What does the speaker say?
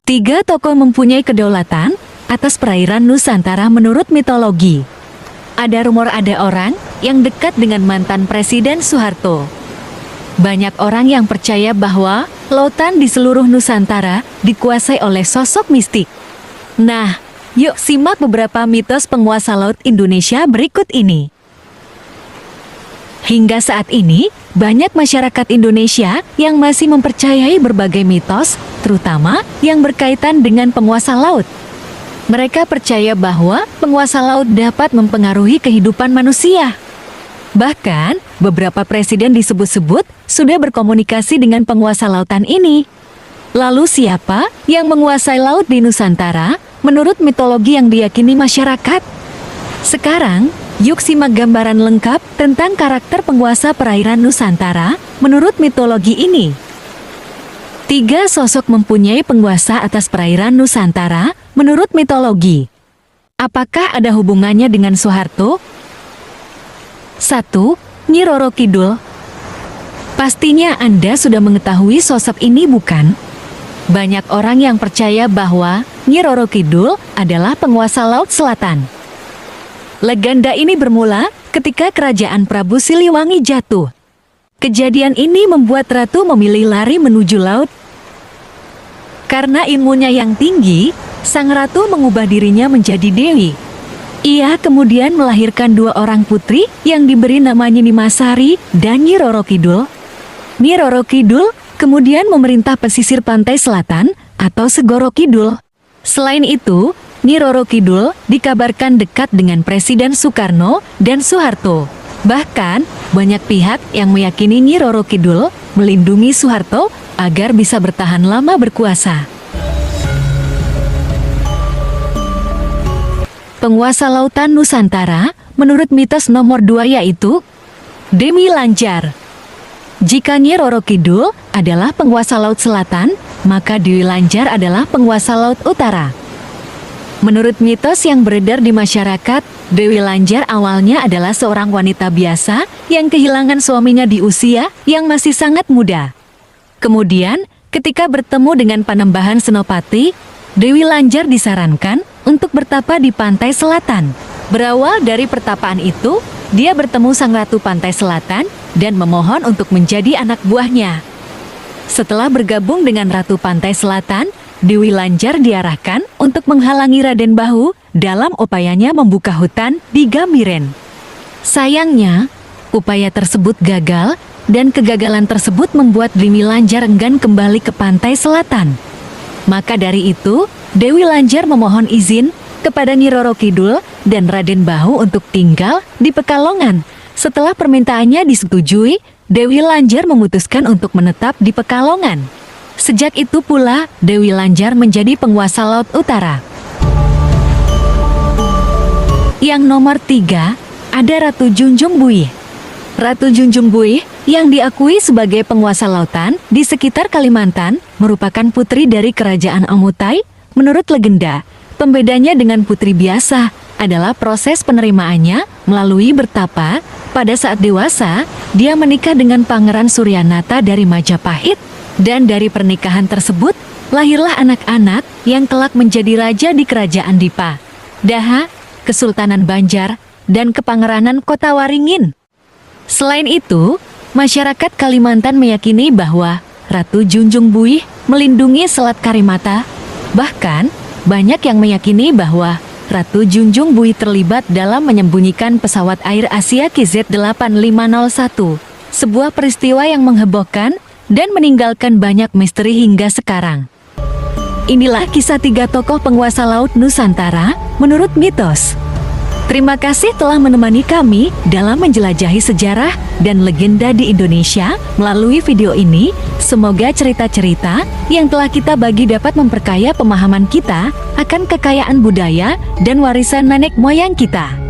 Tiga tokoh mempunyai kedaulatan atas perairan Nusantara menurut mitologi. Ada rumor ada orang yang dekat dengan mantan Presiden Soeharto. Banyak orang yang percaya bahwa lautan di seluruh Nusantara dikuasai oleh sosok mistik. Nah, yuk simak beberapa mitos penguasa laut Indonesia berikut ini. Hingga saat ini, banyak masyarakat Indonesia yang masih mempercayai berbagai mitos, terutama yang berkaitan dengan penguasa laut. Mereka percaya bahwa penguasa laut dapat mempengaruhi kehidupan manusia. Bahkan, beberapa presiden disebut-sebut sudah berkomunikasi dengan penguasa lautan ini. Lalu siapa yang menguasai laut di Nusantara menurut mitologi yang diyakini masyarakat? Sekarang, yuk simak gambaran lengkap tentang karakter penguasa perairan Nusantara menurut mitologi ini. Tiga sosok mempunyai penguasa atas perairan Nusantara menurut mitologi. Apakah ada hubungannya dengan Soeharto? 1. Nyi Roro Kidul. Pastinya Anda sudah mengetahui sosok ini, bukan? Banyak orang yang percaya bahwa Nyi Roro Kidul adalah penguasa Laut Selatan. Legenda ini bermula ketika kerajaan Prabu Siliwangi jatuh. Kejadian ini membuat ratu memilih lari menuju laut. Karena ilmunya yang tinggi, sang ratu mengubah dirinya menjadi dewi. Ia kemudian melahirkan dua orang putri yang diberi nama Nyi Masari dan Nyi Roro Kidul. Nyi Roro Kidul kemudian memerintah pesisir pantai selatan atau Segoro Kidul. Selain itu, Nyi Roro Kidul dikabarkan dekat dengan Presiden Soekarno dan Soeharto. Bahkan, banyak pihak yang meyakini Nyi Roro Kidul melindungi Soeharto agar bisa bertahan lama berkuasa. Penguasa lautan Nusantara menurut mitos nomor 2 yaitu Dewi Lanjar. Jika Nyi Roro Kidul adalah penguasa laut selatan, maka Dewi Lanjar adalah penguasa laut utara. Menurut mitos yang beredar di masyarakat, Dewi Lanjar awalnya adalah seorang wanita biasa yang kehilangan suaminya di usia yang masih sangat muda. Kemudian, ketika bertemu dengan Panembahan Senopati, Dewi Lanjar disarankan untuk bertapa di pantai selatan. Berawal dari pertapaan itu, dia bertemu sang ratu pantai selatan dan memohon untuk menjadi anak buahnya. Setelah bergabung dengan ratu pantai selatan, Dewi Lanjar diarahkan untuk menghalangi Raden Bahu dalam upayanya membuka hutan di Gambiren. Sayangnya, upaya tersebut gagal dan kegagalan tersebut membuat Dewi Lanjar enggan kembali ke pantai selatan. Maka dari itu, Dewi Lanjar memohon izin kepada Nyi Roro Kidul dan Raden Bahu untuk tinggal di Pekalongan. Setelah permintaannya disetujui, Dewi Lanjar memutuskan untuk menetap di Pekalongan. Sejak itu pula, Dewi Lanjar menjadi penguasa Laut Utara. Yang nomor 3, ada Ratu Junjung Buih. Ratu Junjung Buih yang diakui sebagai penguasa lautan di sekitar Kalimantan merupakan putri dari Kerajaan Amutai. Menurut legenda, pembedanya dengan putri biasa adalah proses penerimaannya melalui bertapa. Pada saat dewasa, dia menikah dengan Pangeran Suryanata dari Majapahit. Dan dari pernikahan tersebut, lahirlah anak-anak yang kelak menjadi raja di Kerajaan Dipa, Daha, Kesultanan Banjar, dan Kepangeranan Kota Waringin. Selain itu, masyarakat Kalimantan meyakini bahwa Ratu Junjung Buih melindungi Selat Karimata. Bahkan, banyak yang meyakini bahwa Ratu Junjung Buih terlibat dalam menyembunyikan pesawat Air Asia KZ-8501, sebuah peristiwa yang menghebohkan dan meninggalkan banyak misteri hingga sekarang. Inilah kisah tiga tokoh penguasa laut Nusantara menurut mitos. Terima kasih telah menemani kami dalam menjelajahi sejarah dan legenda di Indonesia melalui video ini. Semoga cerita-cerita yang telah kita bagi dapat memperkaya pemahaman kita akan kekayaan budaya dan warisan nenek moyang kita.